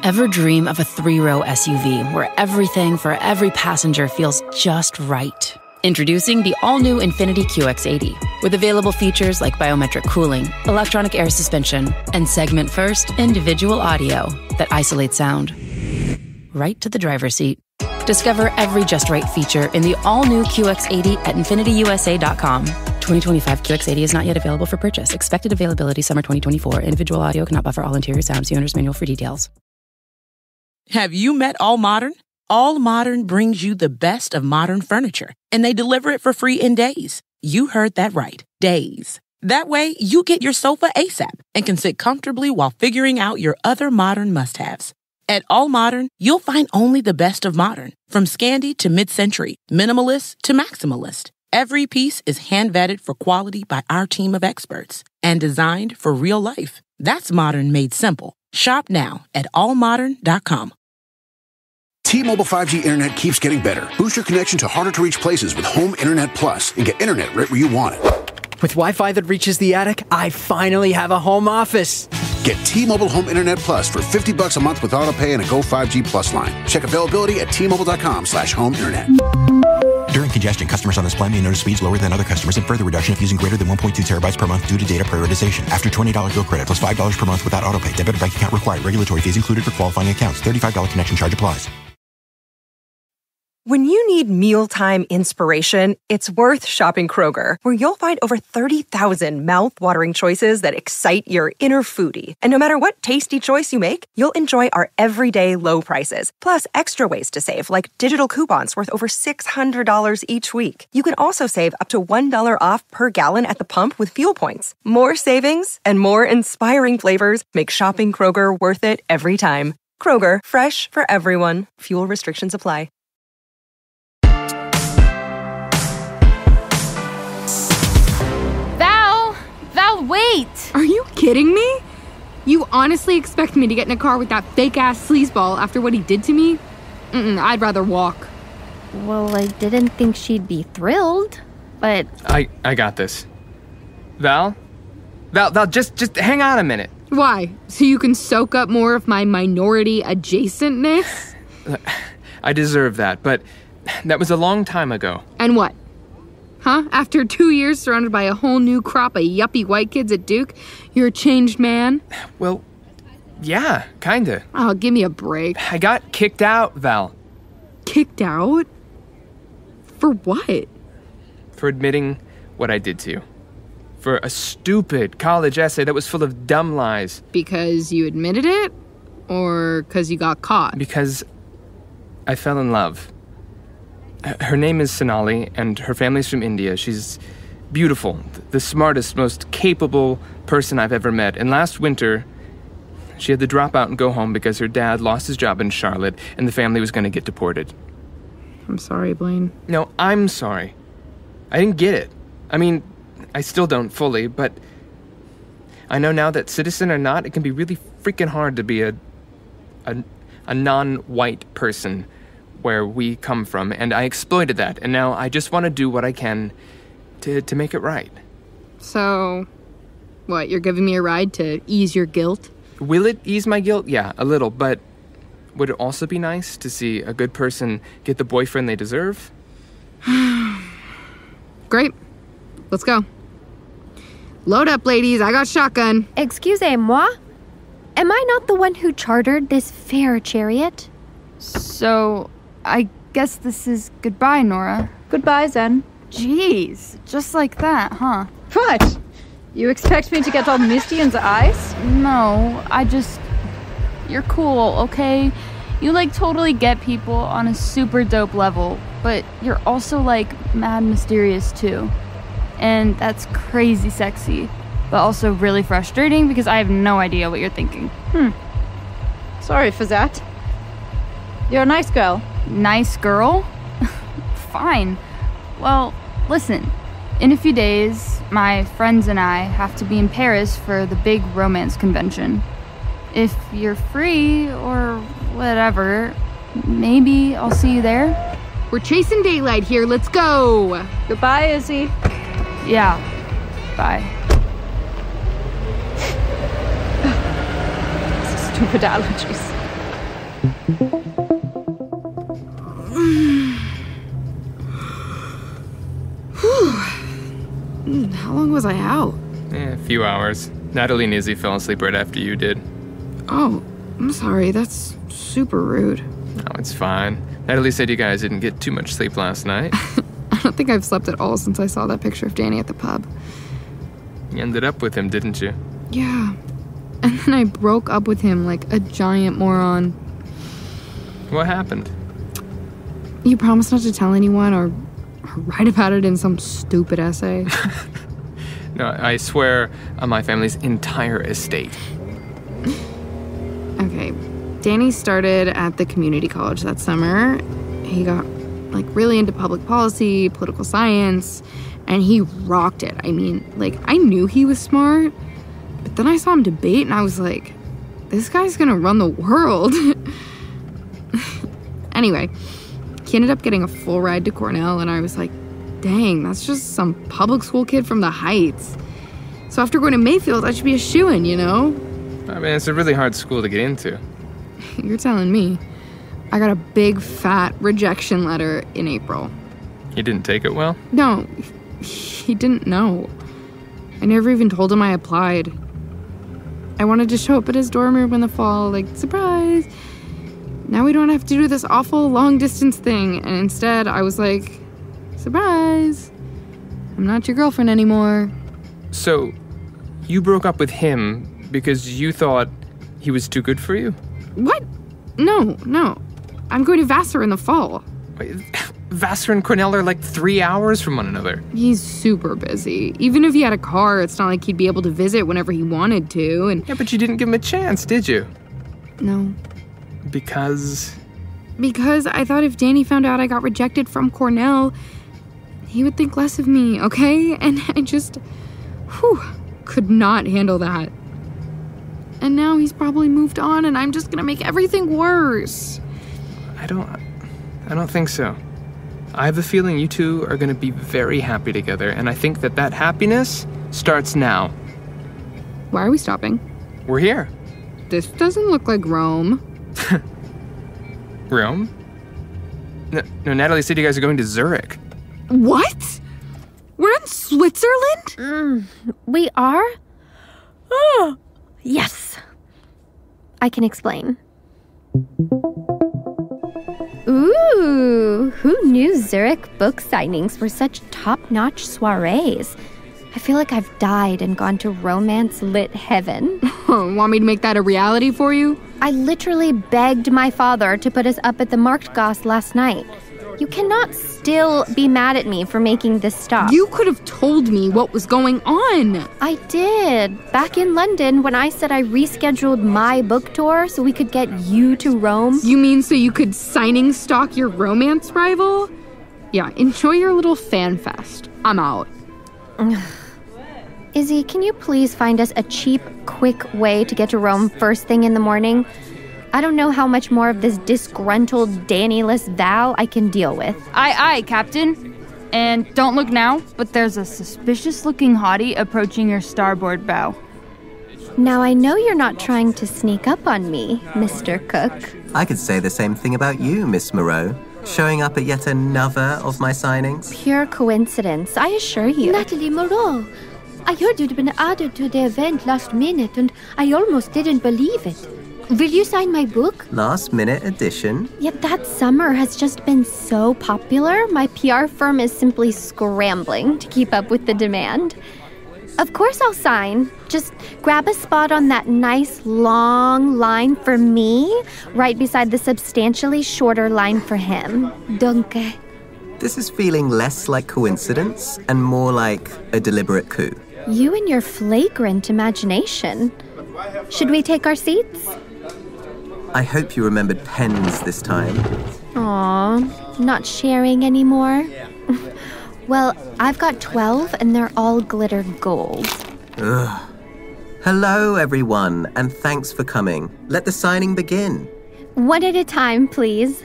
Ever dream of a 3-row SUV where everything for every passenger feels just right? Introducing the all-new Infiniti QX80 with available features like biometric cooling, electronic air suspension, and segment-first individual audio that isolates sound right to the driver's seat. Discover every just right feature in the all-new QX80 at InfinityUSA.com. 2025 QX80 is not yet available for purchase. Expected availability summer 2024. Individual audio cannot buffer all interior sound. See owner's manual for details. Have you met All Modern? All Modern brings you the best of modern furniture, and they deliver it for free in days. You heard that right, days. That way, you get your sofa ASAP and can sit comfortably while figuring out your other modern must-haves. At All Modern, you'll find only the best of modern, from Scandi to mid-century, minimalist to maximalist. Every piece is hand-vetted for quality by our team of experts and designed for real life. That's modern made simple. Shop now at allmodern.com. T-Mobile 5G internet keeps getting better. Boost your connection to harder-to-reach places with Home Internet Plus and get internet right where you want it. With Wi-Fi that reaches the attic, I finally have a home office. Get T-Mobile Home Internet Plus for $50 a month with autopay and a Go 5G Plus line. Check availability at T-Mobile.com/home internet. During congestion, customers on this plan may notice speeds lower than other customers and further reduction if using greater than 1.2 terabytes per month due to data prioritization. After $20 bill credit plus $5 per month without autopay. Debit or bank account required. Regulatory fees included for qualifying accounts. $35 connection charge applies. When you need mealtime inspiration, it's worth shopping Kroger, where you'll find over 30,000 mouth-watering choices that excite your inner foodie. And no matter what tasty choice you make, you'll enjoy our everyday low prices, plus extra ways to save, like digital coupons worth over $600 each week. You can also save up to $1 off per gallon at the pump with fuel points. More savings and more inspiring flavors make shopping Kroger worth it every time. Kroger, fresh for everyone. Fuel restrictions apply. Val, wait! Are you kidding me? You honestly expect me to get in a car with that fake-ass sleazeball after what he did to me? I'd rather walk. Well, I didn't think she'd be thrilled, but... I got this. Val, just hang on a minute. Why? So you can soak up more of my minority adjacentness? I deserve that, but that was a long time ago. And what? Huh? After 2 years surrounded by a whole new crop of yuppie white kids at Duke, you're a changed man? Well, yeah, kinda. Oh, give me a break. I got kicked out, Val. Kicked out? For what? For admitting what I did to you. For a stupid college essay that was full of dumb lies. Because you admitted it? Or because you got caught? Because I fell in love. Her name is Sonali, and her family's from India. She's beautiful, the smartest, most capable person I've ever met. And last winter, she had to drop out and go home because her dad lost his job in Charlotte, and the family was going to get deported. I'm sorry, Blaine. No, I'm sorry. I didn't get it. I mean, I still don't fully, but I know now that citizen or not, it can be really freaking hard to be a non-white person where we come from, and I exploited that, and now I just want to do what I can to make it right. So, what, you're giving me a ride to ease your guilt? Will it ease my guilt? Yeah, a little, but would it also be nice to see a good person get the boyfriend they deserve? Great. Let's go. Load up, ladies. I got shotgun. Excusez-moi? Am I not the one who chartered this fair chariot? So, I guess this is goodbye, Nora. Goodbye, Zen. Jeez, just like that, huh? What? You expect me to get all misty in the eyes? No, you're cool, okay? You, totally get people on a super dope level, but you're also, mad mysterious, too. And that's crazy sexy, but also really frustrating because I have no idea what you're thinking. Sorry for that. You're a nice girl. Nice girl? Fine. Well, listen. In a few days, my friends and I have to be in Paris for the big romance convention. If you're free, or whatever, maybe I'll see you there. We're chasing daylight here. Let's go. Goodbye, Izzy. Yeah. Bye. Stupid allergies. How long was I out? A few hours. Natalie and Izzy fell asleep right after you did. Oh, I'm sorry. That's super rude. Oh, it's fine. Natalie said you guys didn't get too much sleep last night. I don't think I've slept at all since I saw that picture of Danny at the pub. You ended up with him, didn't you? Yeah. And then I broke up with him like a giant moron. What happened? You promised not to tell anyone or write about it in some stupid essay. No, I swear on my family's entire estate. Okay. Danny started at the community college that summer. He got, really into public policy, political science, and he rocked it. I mean, I knew he was smart, but then I saw him debate, and I was like, this guy's gonna run the world. Anyway, he ended up getting a full ride to Cornell, and I was like, dang, that's just some public school kid from the Heights. So after going to Mayfield, I should be a shoo-in, you know? I mean, it's a really hard school to get into. You're telling me. I got a big, fat rejection letter in April. He didn't take it well? No, he didn't know. I never even told him I applied. I wanted to show up at his dorm room in the fall, surprise! Now we don't have to do this awful long-distance thing. And instead, I was like, surprise! I'm not your girlfriend anymore. So, you broke up with him because you thought he was too good for you? What? No. I'm going to Vassar in the fall. Wait, Vassar and Cornell are 3 hours from one another. He's super busy. Even if he had a car, it's not like he'd be able to visit whenever he wanted to. And yeah, but you didn't give him a chance, did you? No. Because I thought if Danny found out I got rejected from Cornell, he would think less of me, okay? And I just, could not handle that. And now he's probably moved on, and I'm just gonna make everything worse. I don't think so. I have a feeling you two are gonna be very happy together, and I think that happiness starts now. Why are we stopping? We're here. This doesn't look like Rome. Rome? No, Natalie said you guys are going to Zurich. What? We're in Switzerland? We are? Oh, yes. I can explain. Ooh, who knew Zurich book signings were such top-notch soirees? I feel like I've died and gone to romance-lit heaven. Want me to make that a reality for you? I literally begged my father to put us up at the Marktgasse last night. You cannot still be mad at me for making this stop. You could have told me what was going on. I did. Back in London when I said I rescheduled my book tour so we could get you to Rome. You mean so you could signing stalk your romance rival? Yeah, enjoy your little fan fest. I'm out. Izzy, can you please find us a cheap, quick way to get to Rome first thing in the morning? I don't know how much more of this disgruntled, Danny-less Val I can deal with. Aye, Captain. And don't look now, but there's a suspicious-looking hottie approaching your starboard bow. Now I know you're not trying to sneak up on me, Mr. Cook. I could say the same thing about you, Miss Moreau. Showing up at yet another of my signings. Pure coincidence, I assure you. Natalie Moreau, I heard you'd been added to the event last minute, and I almost didn't believe it. Will you sign my book? Last minute edition. Yet that summer has just been so popular, my PR firm is simply scrambling to keep up with the demand. Of course I'll sign. Just grab a spot on that nice long line for me, right beside the substantially shorter line for him. Danke. This is feeling less like coincidence and more like a deliberate coup. You and your flagrant imagination. Should we take our seats? I hope you remembered pens this time. Aw, not sharing anymore? Well, I've got 12 and they're all glitter gold. Ugh. Hello, everyone, and thanks for coming. Let the signing begin. One at a time, please.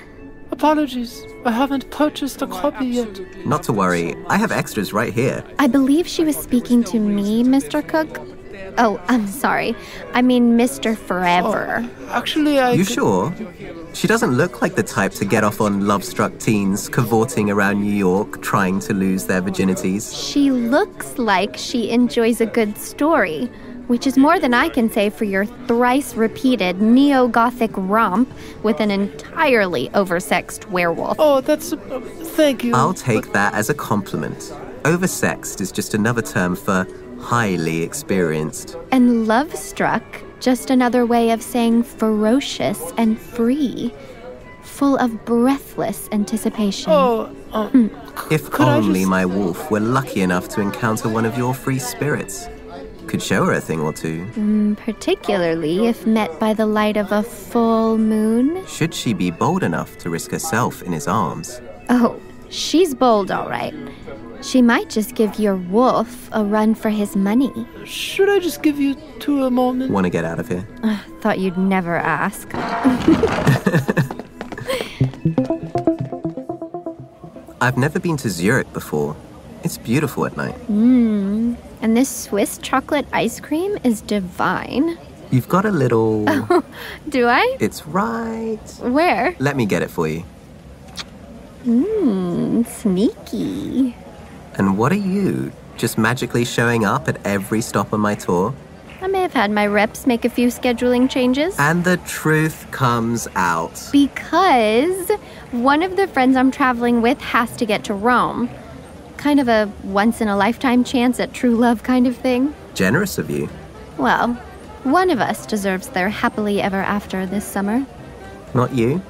Apologies, I haven't purchased a copy yet. Not to worry, I have extras right here. I believe she was speaking to me, Mr. Cook. Oh, I'm sorry. I mean Mr. Forever. Oh, actually, You sure? She doesn't look like the type to get off on love-struck teens cavorting around New York trying to lose their virginities. She looks like she enjoys a good story, which is more than I can say for your thrice-repeated neo-Gothic romp with an entirely oversexed werewolf. Oh, that's... thank you. I'll take that as a compliment. Oversexed is just another term for highly experienced. And love-struck, just another way of saying ferocious and free, full of breathless anticipation. If only my wolf were lucky enough to encounter one of your free spirits. Could show her a thing or two. Particularly if met by the light of a full moon. Should she be bold enough to risk herself in his arms? Oh, she's bold, all right. She might just give your wolf a run for his money. Should I just give you two a moment? Want to get out of here? Thought you'd never ask. I've never been to Zurich before. It's beautiful at night. And this Swiss chocolate ice cream is divine. You've got a little... Do I? It's right... Where? Let me get it for you. Sneaky. And what are you? Just magically showing up at every stop on my tour? I may have had my reps make a few scheduling changes. And the truth comes out. Because one of the friends I'm traveling with has to get to Rome. Kind of a once-in-a-lifetime chance at true love kind of thing. Generous of you. Well, one of us deserves their happily ever after this summer. Not you?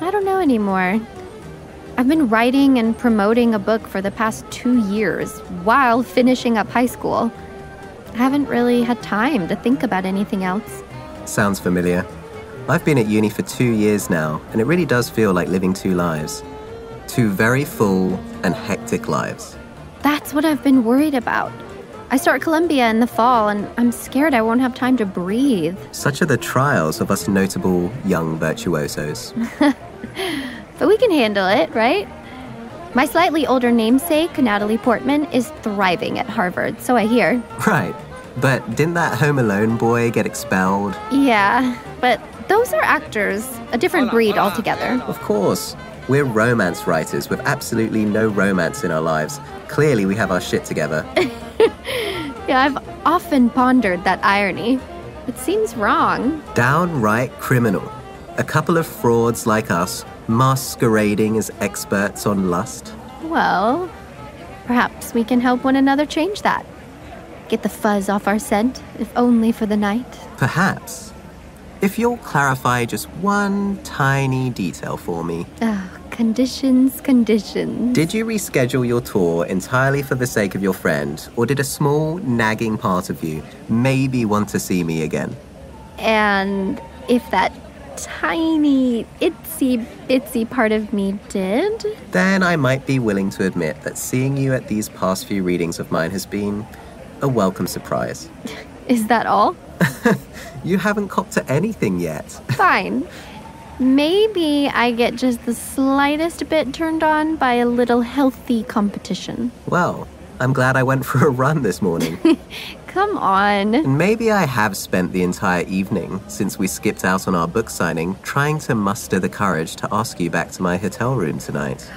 I don't know anymore. I've been writing and promoting a book for the past 2 years while finishing up high school. I haven't really had time to think about anything else. Sounds familiar. I've been at uni for 2 years now, and it really does feel like living two lives. Two very full and hectic lives. That's what I've been worried about. I start Columbia in the fall, and I'm scared I won't have time to breathe. Such are the trials of us notable young virtuosos. But we can handle it, right? My slightly older namesake, Natalie Portman, is thriving at Harvard, so I hear. Right. But didn't that Home Alone boy get expelled? Yeah, but those are actors. A different breed altogether. Of course. We're romance writers with absolutely no romance in our lives. Clearly we have our shit together. Yeah, I've often pondered that irony. It seems wrong. Downright criminal. A couple of frauds like us, masquerading as experts on lust. Well, perhaps we can help one another change that. Get the fuzz off our scent, if only for the night. Perhaps. If you'll clarify just one tiny detail for me. Conditions. Did you reschedule your tour entirely for the sake of your friend, or did a small, nagging part of you maybe want to see me again? And if that tiny, itsy-bitsy part of me did? Then I might be willing to admit that seeing you at these past few readings of mine has been a welcome surprise. Is that all? You haven't copped to anything yet. Fine. Maybe I get just the slightest bit turned on by a little healthy competition. Well, I'm glad I went for a run this morning. Come on. And maybe I have spent the entire evening, since we skipped out on our book signing, trying to muster the courage to ask you back to my hotel room tonight.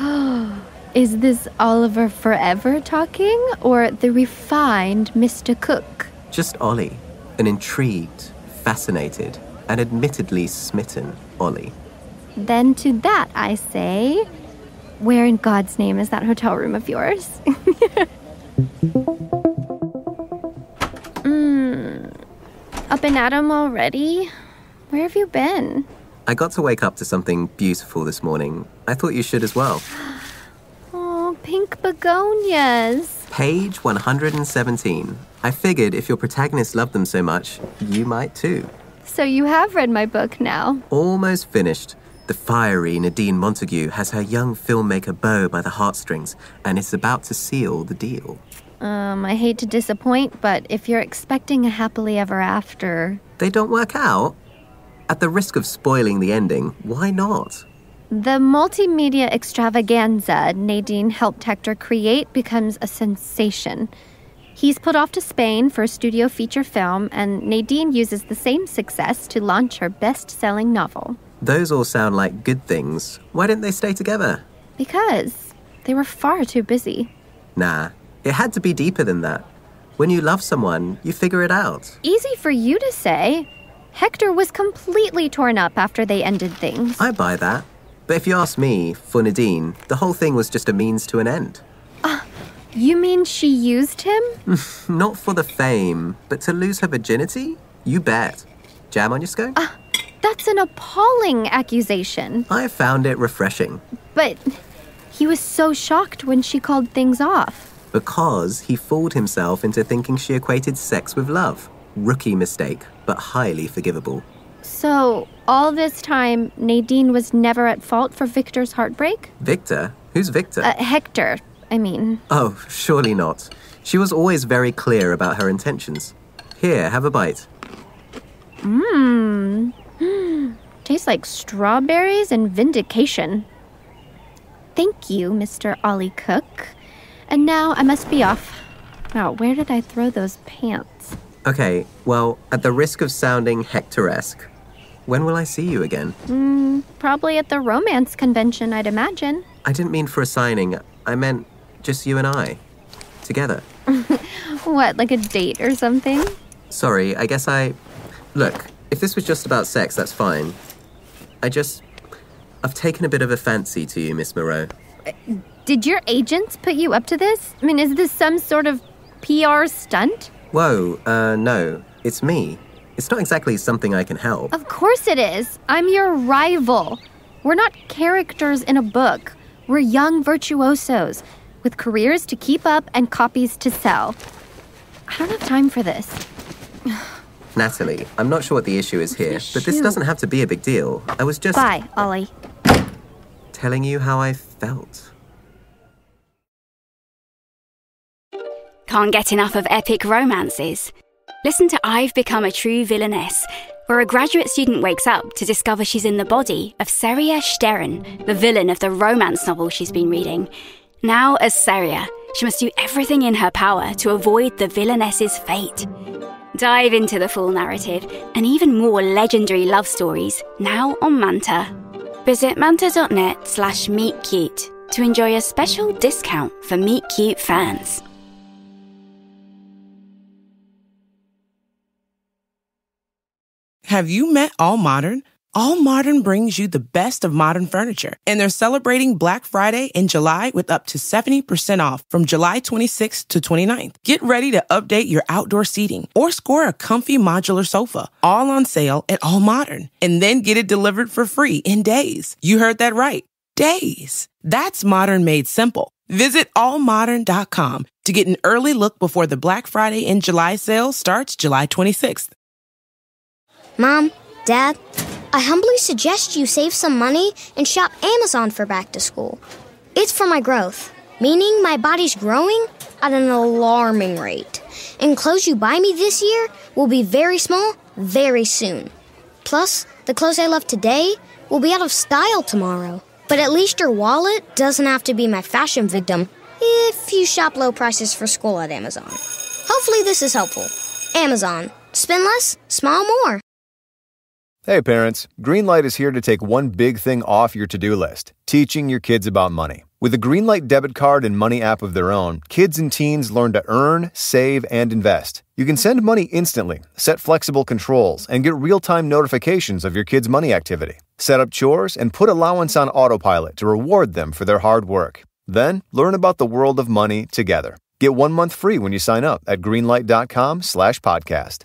Is this Oliver Forever talking, or the refined Mr. Cook? Just Ollie, an intrigued, fascinated, and admittedly smitten Ollie. Then to that I say, where in God's name is that hotel room of yours? Up and at 'em already? Where have you been? I got to wake up to something beautiful this morning. I thought you should as well. Oh, pink begonias. Page 117. I figured if your protagonists loved them so much, you might too. So you have read my book now? Almost finished. The fiery Nadine Montague has her young filmmaker beau by the heartstrings, and is about to seal the deal. I hate to disappoint, but if you're expecting a happily ever after... They don't work out? At the risk of spoiling the ending, why not? The multimedia extravaganza Nadine helped Hector create becomes a sensation. He's put off to Spain for a studio feature film, and Nadine uses the same success to launch her best-selling novel. Those all sound like good things. Why didn't they stay together? Because they were far too busy. Nah, it had to be deeper than that. When you love someone, you figure it out. Easy for you to say. Hector was completely torn up after they ended things. I buy that. But if you ask me, for Nadine, the whole thing was just a means to an end. You mean she used him? Not for the fame, but to lose her virginity? You bet. Jam on your scone? That's an appalling accusation. I found it refreshing. But he was so shocked when she called things off. Because he fooled himself into thinking she equated sex with love. Rookie mistake, but highly forgivable. So, all this time, Nadine was never at fault for Victor's heartbreak? Victor? Who's Victor? Hector, I mean. Oh, surely not. She was always very clear about her intentions. Here, have a bite. Tastes like strawberries and vindication. Thank you, Mr. Ollie Cook. And now I must be off. Now, where did I throw those pants? Okay, well, at the risk of sounding Hector-esque, when will I see you again? Probably at the romance convention, I'd imagine. I didn't mean for a signing. I meant just you and I. Together. What, like a date or something? Sorry, I guess Look, if this was just about sex, that's fine. I've taken a bit of a fancy to you, Miss Moreau. Did your agents put you up to this? I mean, is this some sort of PR stunt? Whoa, no. It's me. It's not exactly something I can help. Of course it is. I'm your rival. We're not characters in a book. We're young virtuosos with careers to keep up and copies to sell. I don't have time for this. Natalie, I'm not sure what the issue is here, but this doesn't have to be a big deal. I was just... Bye, Ollie. Telling you how I felt. Can't get enough of epic romances? Listen to I've Become a True Villainess, where a graduate student wakes up to discover she's in the body of Seria Stern, the villain of the romance novel she's been reading. Now, as Seria, she must do everything in her power to avoid the villainess's fate. Dive into the full narrative and even more legendary love stories now on Manta. Visit manta.net/meetcute to enjoy a special discount for Meet Cute fans. Have you met All Modern? All Modern brings you the best of modern furniture, and they're celebrating Black Friday in July with up to 70% off from July 26th to 29th. Get ready to update your outdoor seating or score a comfy modular sofa, all on sale at All Modern, and then get it delivered for free in days. You heard that right. Days. That's modern made simple. Visit allmodern.com to get an early look before the Black Friday in July sale starts July 26th. Mom, Dad, I humbly suggest you save some money and shop Amazon for back to school. It's for my growth, meaning my body's growing at an alarming rate. And clothes you buy me this year will be very small very soon. Plus, the clothes I love today will be out of style tomorrow. But at least your wallet doesn't have to be my fashion victim if you shop low prices for school at Amazon. Hopefully this is helpful. Amazon. Spend less, smile more. Hey parents, Greenlight is here to take one big thing off your to-do list, teaching your kids about money. With a Greenlight debit card and money app of their own, kids and teens learn to earn, save, and invest. You can send money instantly, set flexible controls, and get real-time notifications of your kids' money activity. Set up chores and put allowance on autopilot to reward them for their hard work. Then, learn about the world of money together. Get 1 month free when you sign up at greenlight.com/podcast.